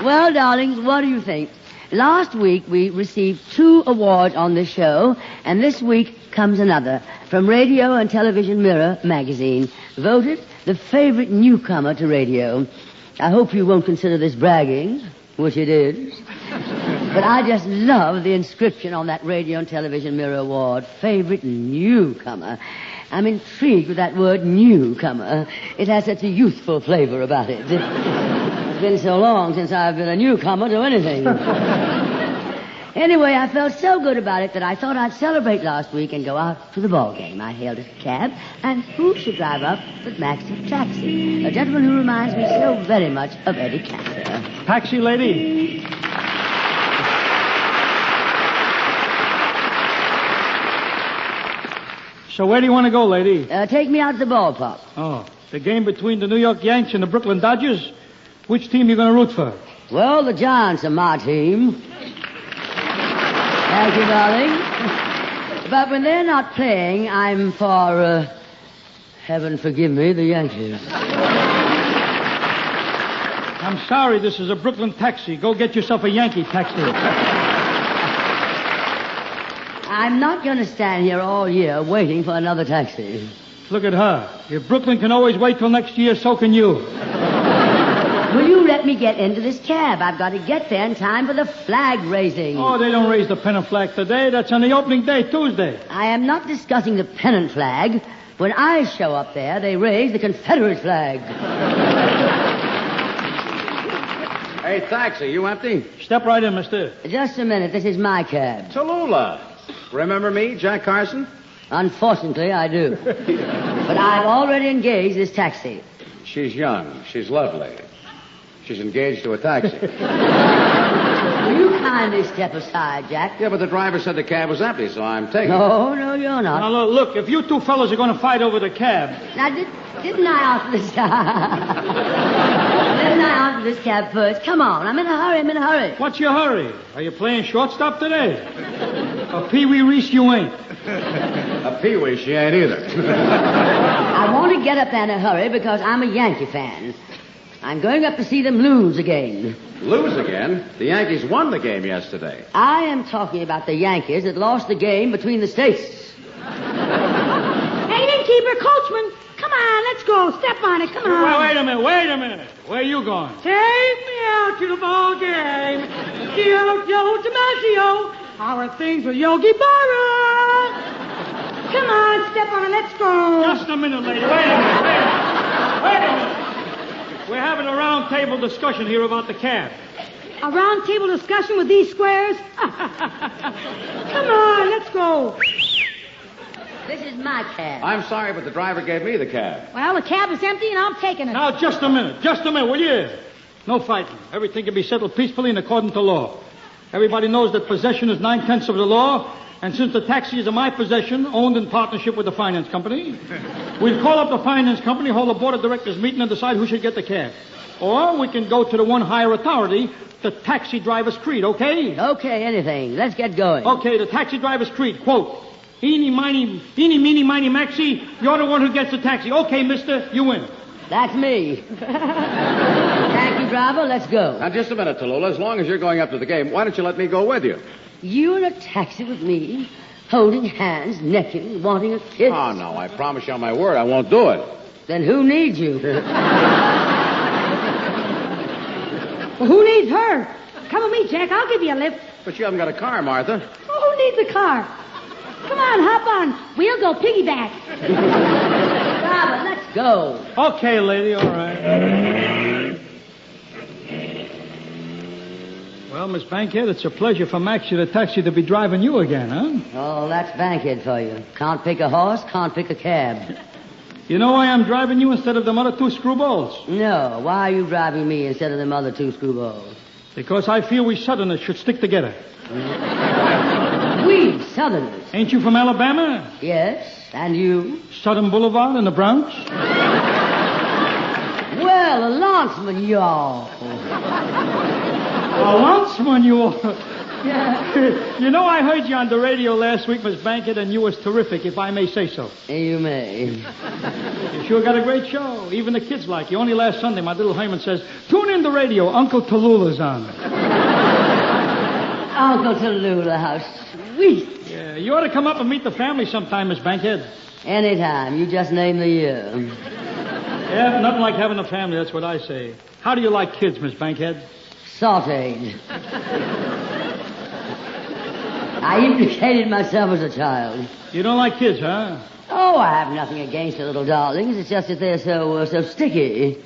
Well, darlings, what do you think? Last week we received 2 awards on this show, and this week comes another from Radio and Television Mirror magazine, voted the favorite newcomer to radio. I hope you won't consider this bragging, which it is. But I just love the inscription on that Radio and Television Mirror award, favorite newcomer. I'm intrigued with that word newcomer. It has such a youthful flavor about it. It's been so long since I've been a newcomer to anything. Anyway, I felt so good about it that I thought I'd celebrate last week and go out to the ball game. I hailed a cab, and who should drive up but Maxie the Taxi, a gentleman who reminds me so very much of Eddie Cantor. Taxi lady. So where do you want to go, lady? Take me out to the ballpark. Oh, the game between the New York Yanks and the Brooklyn Dodgers? Which team are you going to root for? Well, the Giants are my team. Thank you, darling. But when they're not playing, I'm for, heaven forgive me, the Yankees. I'm sorry, this is a Brooklyn taxi. Go get yourself a Yankee taxi. I'm not going to stand here all year waiting for another taxi. Look at her. If Brooklyn can always wait till next year, so can you. Will you let me get into this cab? I've got to get there in time for the flag raising. Oh, they don't raise the pennant flag today. That's on the opening day, Tuesday. I am not discussing the pennant flag. When I show up there, they raise the Confederate flag. Hey, taxi, you empty? Step right in, mister. Just a minute. This is my cab. Tallulah. Remember me, Jack Carson? Unfortunately, I do. But I've already engaged this taxi. She's young. She's lovely. She's engaged to a taxi. Will you kindly step aside, Jack? Yeah, but the driver said the cab was empty, so I'm taking it. No, you're not. Now, look, if you two fellas are going to fight over the cab... Now, didn't I offer this Didn't I offer this cab first? Come on, I'm in a hurry. What's your hurry? Are you playing shortstop today? A Pee-wee Reese you ain't. A peewee, she ain't either. I want to get up there in a hurry because I'm a Yankee fan. I'm going up to see them lose again. Lose again? The Yankees won the game yesterday. I am talking about the Yankees that lost the game between the states. Hey, innkeeper, coachman, come on, let's go. Step on it, come on. Well, wait a minute. Where are you going? Take me out to the ball game. Yo, Damasio. Our things with Yogi Berra. Come on, step on it, let's go. Just a minute, lady. Wait a minute. We're having a round table discussion here about the cab. A round table discussion with these squares? Come on, let's go. This is my cab. I'm sorry, but the driver gave me the cab. Well, the cab is empty and I'm taking it. Now, just a minute, will you? No fighting. Everything can be settled peacefully and according to law. Everybody knows that possession is 9/10 of the law, and since the taxi is in my possession, owned in partnership with the finance company, we'll call up the finance company, hold a board of directors meeting, and decide who should get the cab. Or we can go to the one higher authority, the taxi driver's creed, okay? Okay, anything. Let's get going. Okay, the taxi driver's creed, quote, eeny, meeny, miny, Maxie, you're the one who gets the taxi. Okay, mister, you win. That's me. Taxi driver, let's go. Now, just a minute, Tallulah. As long as you're going up to the game, why don't you let me go with you? You in a taxi with me, holding hands, necking, wanting a kiss? Oh, no, I promise you on my word I won't do it. Then who needs you? Well, who needs her? Come with me, Jack. I'll give you a lift. But you haven't got a car, Martha. Oh, who needs a car? Come on, hop on. We'll go piggyback. Driver, let's go. Okay, lady, all right. Well, Miss Bankhead, it's a pleasure for Maxie the Taxi to be driving you again, huh? Oh, that's Bankhead for you. Can't pick a horse, can't pick a cab. You know why I'm driving you instead of them other 2 screwballs? No, why are you driving me instead of them other 2 screwballs? Because I feel we Southerners should stick together. We Southerners? Ain't you from Alabama? Yes, and you? Southern Boulevard in the Bronx? Well, a lanceman, y'all. A lanceman, you are. You know, I heard you on the radio last week, Miss Bankhead, and you was terrific, if I may say so. You may. You sure got a great show. Even the kids like you. Only last Sunday, my little Herman says, tune in the radio. Uncle Tallulah's on. Uncle Tallulah, how sweet. Yeah, you ought to come up and meet the family sometime, Miss Bankhead. Anytime. You just name the year. Yeah, nothing like having a family, that's what I say. How do you like kids, Miss Bankhead? Sauteed. I implicated myself as a child. You don't like kids, huh? Oh, I have nothing against the little darlings. It's just that they're so sticky.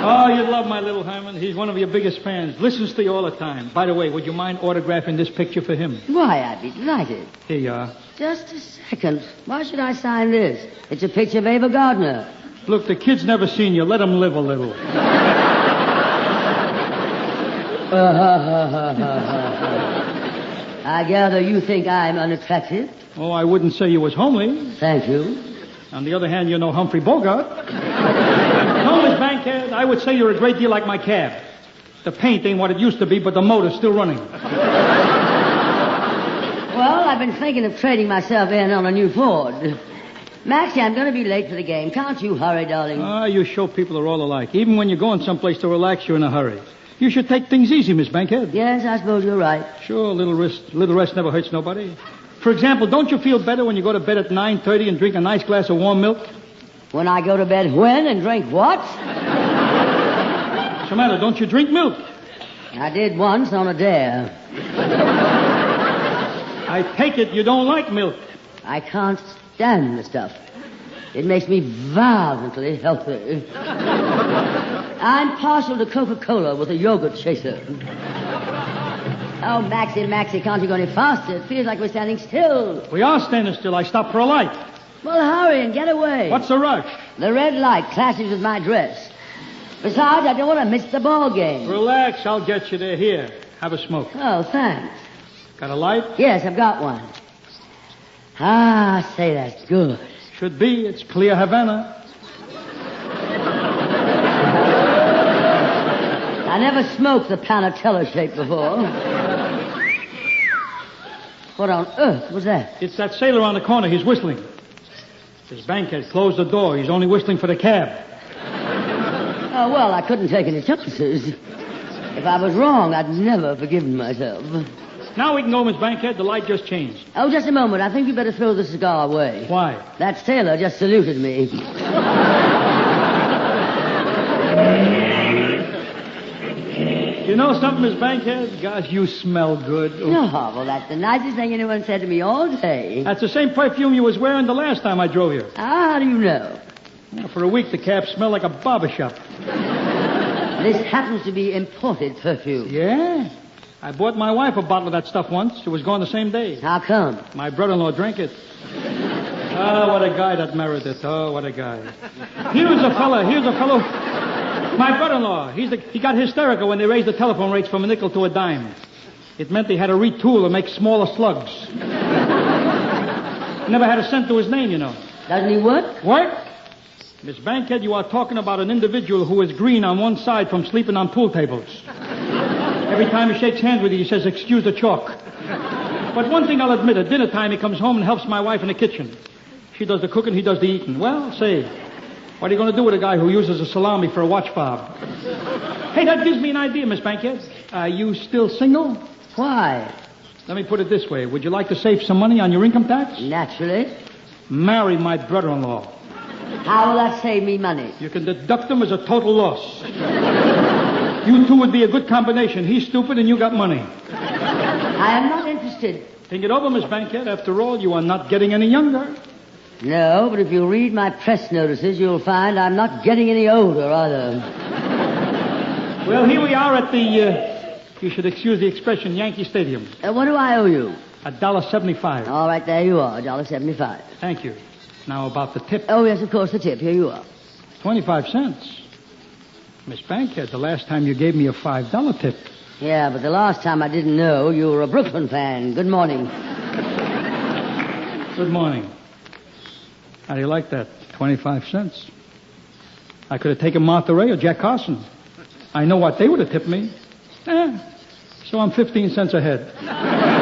Oh, you'd love my little Herman. He's one of your biggest fans. Listens to you all the time. By the way, would you mind autographing this picture for him? Why, I'd be delighted. Here you are. Just a second. Why should I sign this? It's a picture of Ava Gardner. Look, the kid's never seen you. Let him live a little. I gather you think I'm unattractive? Oh, I wouldn't say you was homely. Thank you. On the other hand, you're no Humphrey Bogart. No, Miss Bankhead, I would say you're a great deal like my cab. The paint ain't what it used to be, but the motor's still running. Well, I've been thinking of trading myself in on a new Ford. Maxie, I'm going to be late for the game. Can't you hurry, darling? You show people are all alike. Even when you're going someplace to relax, you're in a hurry. You should take things easy, Miss Bankhead. Yes, I suppose you're right. Sure, a little rest never hurts nobody. For example, don't you feel better when you go to bed at 9:30 and drink a nice glass of warm milk? When I go to bed when and drink what? What's the matter? Don't you drink milk? I did once on a dare. I take it you don't like milk. I can't stand the stuff. It makes me violently healthy. I'm partial to Coca-Cola with a yogurt chaser. Oh, Maxie, can't you go any faster? It feels like we're standing still. We are standing still. I stopped for a light. Well, hurry and get away. What's the rush? The red light clashes with my dress. Besides, I don't want to miss the ball game. Relax, I'll get you there. Here, have a smoke. Oh, thanks. Got a light? Yes, I've got one. Ah, say, that's good. Should be. It's clear Havana. I never smoked the Panatella shape before. What on earth was that? It's that sailor on the corner. He's whistling. His Bankhead closed the door. He's only whistling for the cab. Oh, well, I couldn't take any chances. If I was wrong, I'd never forgiven myself. Now we can go, Miss Bankhead. The light just changed. Oh, just a moment. I think you better throw the cigar away. Why? That sailor just saluted me. You know something, Miss Bankhead? Gosh, you smell good. Oh, well, that's the nicest thing anyone said to me all day. That's the same perfume you was wearing the last time I drove here. Ah, how do you know? Well, for a week, the cab smelled like a barber shop. This happens to be imported perfume. Yeah? I bought my wife a bottle of that stuff once. It was gone the same day. How come? My brother-in-law drank it. Oh, what a guy that married it. Oh, what a guy. Here's a fellow. My brother-in-law. He got hysterical when they raised the telephone rates from a nickel to a dime. It meant they had to retool and make smaller slugs. Never had a cent to his name, you know. Doesn't he work? Work? Miss Bankhead, you are talking about an individual who is green on one side from sleeping on pool tables. Every time he shakes hands with you, he says, "Excuse the chalk." But one thing I'll admit, at dinner time, he comes home and helps my wife in the kitchen. She does the cooking, he does the eating. Well, say, what are you going to do with a guy who uses a salami for a watch fob? Hey, that gives me an idea, Miss Bankhead. Are you still single? Why? Let me put it this way. Would you like to save some money on your income tax? Naturally. Marry my brother-in-law. How will that save me money? You can deduct them as a total loss. You two would be a good combination. He's stupid and you got money. I am not interested. Think it over, Miss Bankhead. After all, you are not getting any younger. No, but if you read my press notices, you'll find I'm not getting any older either. Well, here we are at the, you should excuse the expression, Yankee Stadium. What do I owe you? $1.75. All right, there you are, $1.75. Thank you. Now about the tip. Oh, yes, of course, the tip. Here you are. 25 cents. Miss Bankhead, the last time you gave me a $5 tip. Yeah, but the last time I didn't know you were a Brooklyn fan. Good morning. Good morning. How do you like that? 25 cents. I could have taken Martha Raye or Jack Carson. I know what they would have tipped me. So I'm 15 cents ahead.